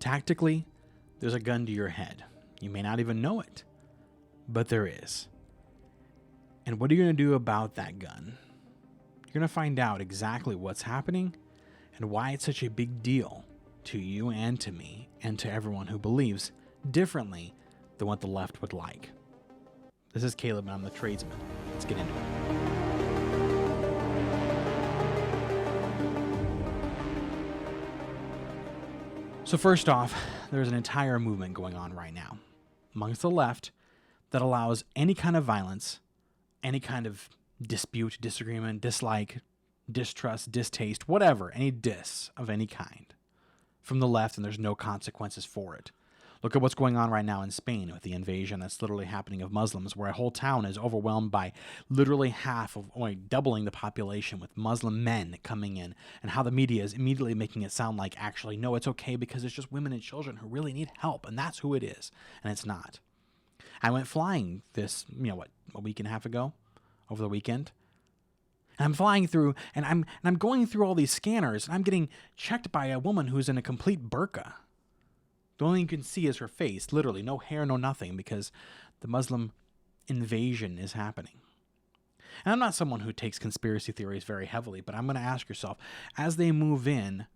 Tactically, there's a gun to your head. You may not even know it, but there is. And what are you going to do about that gun? You're going to find out exactly what's happening and why it's such a big deal to you and to me and to everyone who believes differently than what the left would like. This is Caleb, and I'm the Tradesman. Let's get into it. So first off, there's an entire movement going on right now amongst the left that allows any kind of violence, any kind of dispute, disagreement, dislike, distrust, distaste, whatever, any diss of any kind from the left, and there's no consequences for it. Look at what's going on right now in Spain with the invasion that's literally happening of Muslims, where a whole town is overwhelmed by literally half of, or doubling the population with Muslim men coming in, and how the media is immediately making it sound like, actually, no, it's okay because it's just women and children who really need help, and that's who it is, and it's not. I went flying this, a week and a half ago, over the weekend, and I'm flying through, and I'm going through all these scanners, and I'm getting checked by a woman who's in a complete burqa. The only thing you can see is her face, literally, no hair, no nothing, because the Muslim invasion is happening. And I'm not someone who takes conspiracy theories very heavily, but I'm going to ask yourself, as they move in,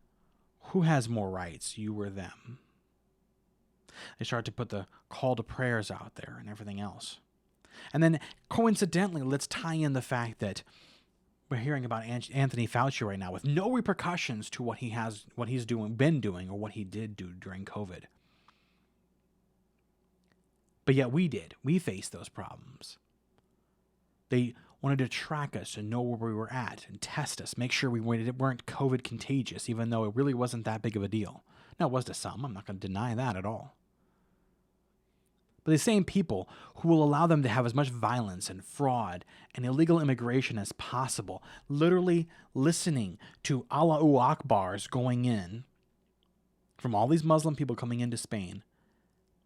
who has more rights, you or them? They start to put the call to prayers out there and everything else. And then, coincidentally, let's tie in the fact that we're hearing about Anthony Fauci right now with no repercussions to what he's been doing, or what he did do during COVID. But yet we faced those problems. They wanted to track us and know where we were at and test us, make sure we weren't COVID contagious, even though it really wasn't that big of a deal. Now, it was to some. I'm not going to deny that at all. But the same people who will allow them to have as much violence and fraud and illegal immigration as possible, literally listening to Allahu Akbars going in from all these Muslim people coming into Spain,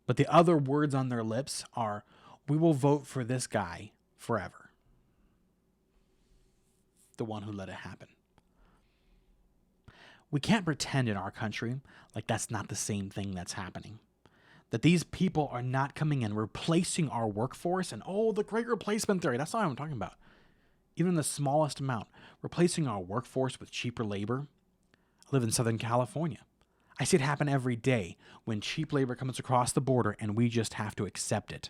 but the other words on their lips are, we will vote for this guy forever. The one who let it happen. We can't pretend in our country like that's not the same thing that's happening. That these people are not coming in, replacing our workforce, and the great replacement theory, that's not what I'm talking about. Even the smallest amount, replacing our workforce with cheaper labor. I live in Southern California. I see it happen every day when cheap labor comes across the border and we just have to accept it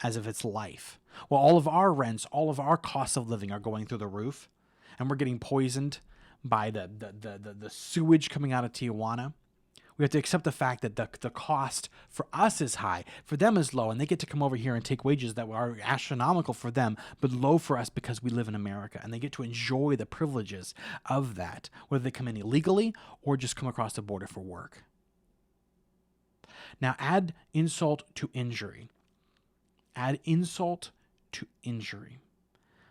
as if it's life. Well, all of our rents, all of our costs of living are going through the roof, and we're getting poisoned by the sewage coming out of Tijuana. We have to accept the fact that the cost for us is high, for them is low, and they get to come over here and take wages that are astronomical for them, but low for us because we live in America, and they get to enjoy the privileges of that, whether they come in illegally or just come across the border for work. Now, add insult to injury. Add insult to injury.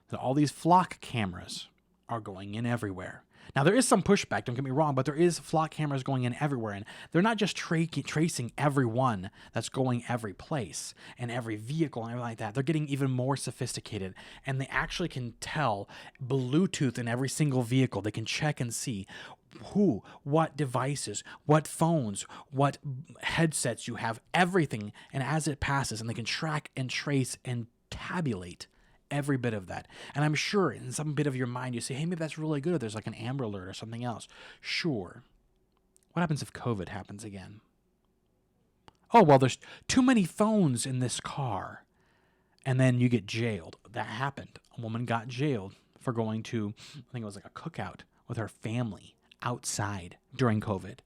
That all these flock cameras are going in everywhere. Now, there is some pushback, don't get me wrong, but there is flock cameras going in everywhere, and they're not just tracing everyone that's going every place and every vehicle and everything like that. They're getting even more sophisticated, and they actually can tell Bluetooth in every single vehicle. They can check and see who, what devices, what phones, what headsets you have, everything, and as it passes, and they can track and trace and tabulate every bit of that. And I'm sure in some bit of your mind you say, hey, maybe that's really good, or there's like an Amber Alert or something else. Sure. What happens if COVID happens again? Oh, well, there's too many phones in this car. And then you get jailed. That happened. A woman got jailed for going to, I think it was like a cookout with her family outside during COVID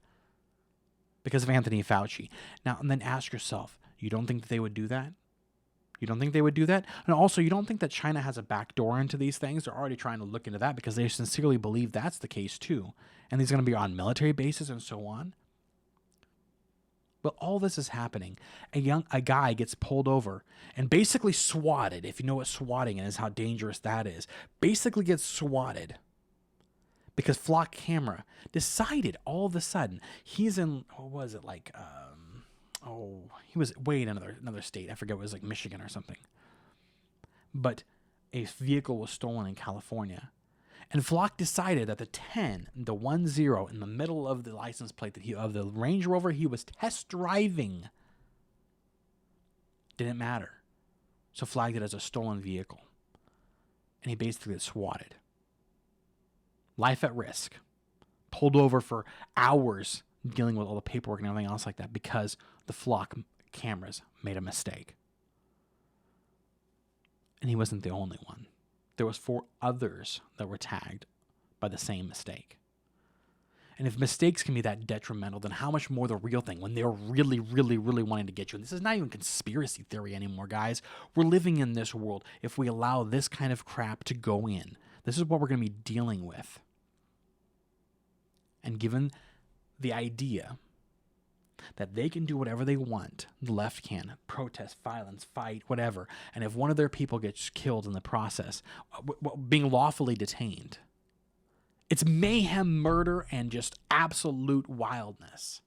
because of Anthony Fauci. Now, and then ask yourself, you don't think that they would do that? You don't think they would do that? And also, you don't think that China has a back door into these things? They're already trying to look into that because they sincerely believe that's the case too. And these are going to be on military bases and so on. But all this is happening. A guy gets pulled over and basically swatted. If you know what swatting is, how dangerous that is. Basically gets swatted because Flock Camera decided all of a sudden he's in, what was it, like, he was way in another state. I forget, it was like Michigan or something. But a vehicle was stolen in California. And Flock decided that the 10, the 10 in the middle of the license plate of the Range Rover he was test driving didn't matter. So flagged it as a stolen vehicle. And he basically got swatted. Life at risk. Pulled over for hours dealing with all the paperwork and everything else like that because the Flock cameras made a mistake. And he wasn't the only one. There was 4 others that were tagged by the same mistake. And if mistakes can be that detrimental, then how much more the real thing when they're really, really, really wanting to get you? And this is not even conspiracy theory anymore, guys. We're living in this world. If we allow this kind of crap to go in, this is what we're going to be dealing with. And given the idea that they can do whatever they want, the left can, protest, violence, fight, whatever, and if one of their people gets killed in the process, being lawfully detained, it's mayhem, murder, and just absolute wildness.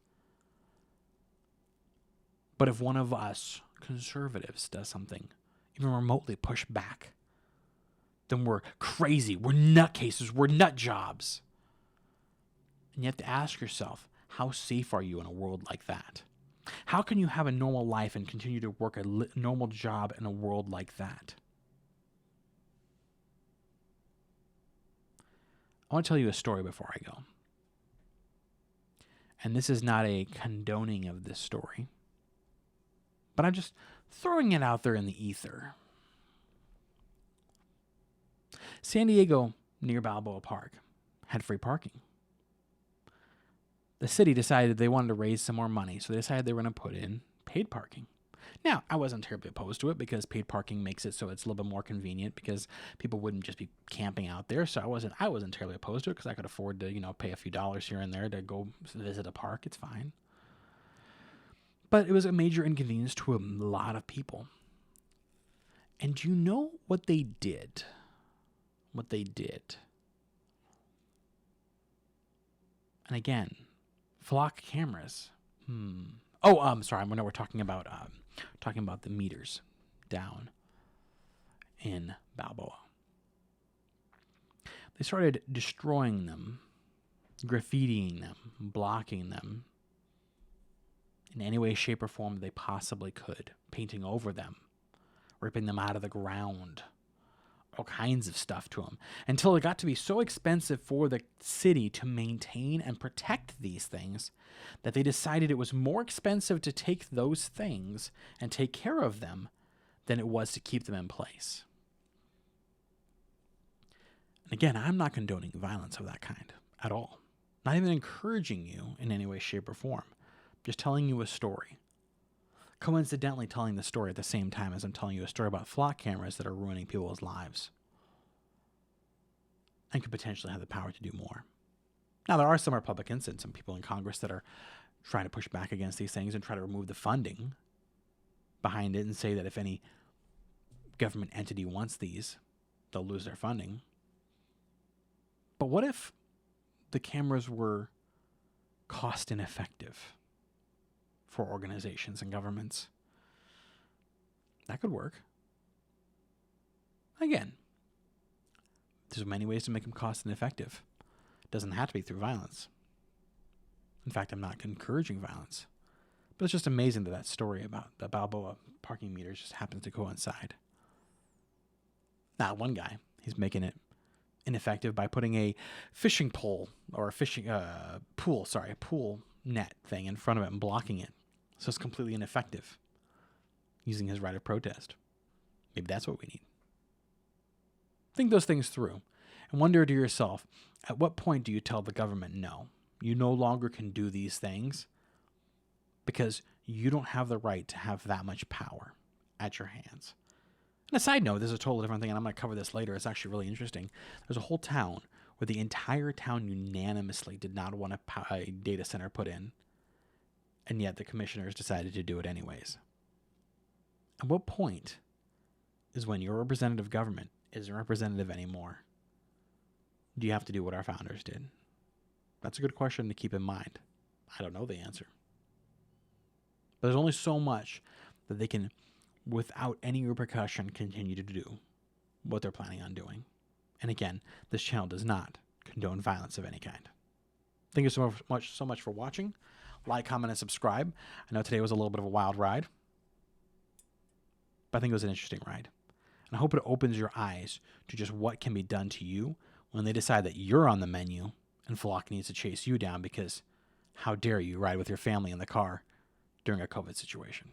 But if one of us conservatives does something, even remotely push back, then we're crazy, we're nutcases, we're nut jobs. And you have to ask yourself, how safe are you in a world like that? How can you have a normal life and continue to work a normal job in a world like that? I want to tell you a story before I go. And this is not a condoning of this story, but I'm just throwing it out there in the ether. San Diego, near Balboa Park, had free parking. The city decided they wanted to raise some more money, so they decided they were going to put in paid parking. Now, I wasn't terribly opposed to it because paid parking makes it so it's a little bit more convenient because people wouldn't just be camping out there. So I wasn't terribly opposed to it because I could afford to, pay a few dollars here and there to go visit a park. It's fine. But it was a major inconvenience to a lot of people. And do you know what they did? What they did. And again, flock cameras. Oh, sorry. I know we're talking about the meters down in Balboa. They started destroying them, graffitiing them, blocking them in any way, shape, or form they possibly could, painting over them, ripping them out of the ground, all kinds of stuff to them, until it got to be so expensive for the city to maintain and protect these things that they decided it was more expensive to take those things and take care of them than it was to keep them in place. And again, I'm not condoning violence of that kind at all. Not even encouraging you in any way, shape, or form. Just telling you a story. Coincidentally telling the story at the same time as I'm telling you a story about flock cameras that are ruining people's lives and could potentially have the power to do more. Now, there are some Republicans and some people in Congress that are trying to push back against these things and try to remove the funding behind it and say that if any government entity wants these, they'll lose their funding. But what if the cameras were cost ineffective for organizations and governments? That could work. Again, there's many ways to make them cost ineffective. It doesn't have to be through violence. In fact, I'm not encouraging violence. But it's just amazing that story about the Balboa parking meters just happens to coincide. Now, one guy, he's making it ineffective by putting a fishing pole or a pool net thing in front of it and blocking it. So it's completely ineffective, using his right of protest. Maybe that's what we need. Think those things through and wonder to yourself, at what point do you tell the government no? You no longer can do these things because you don't have the right to have that much power at your hands. And a side note, this is a totally different thing, and I'm going to cover this later. It's actually really interesting. There's a whole town where the entire town unanimously did not want a data center put in, and yet the commissioners decided to do it anyways. At what point is when your representative government isn't representative anymore? Do you have to do what our founders did? That's a good question to keep in mind. I don't know the answer. But there's only so much that they can, without any repercussion, continue to do what they're planning on doing. And again, this channel does not condone violence of any kind. Thank you so much for watching. Like, comment, and subscribe. I know today was a little bit of a wild ride, but I think it was an interesting ride. And I hope it opens your eyes to just what can be done to you when they decide that you're on the menu and Flock needs to chase you down because how dare you ride with your family in the car during a COVID situation.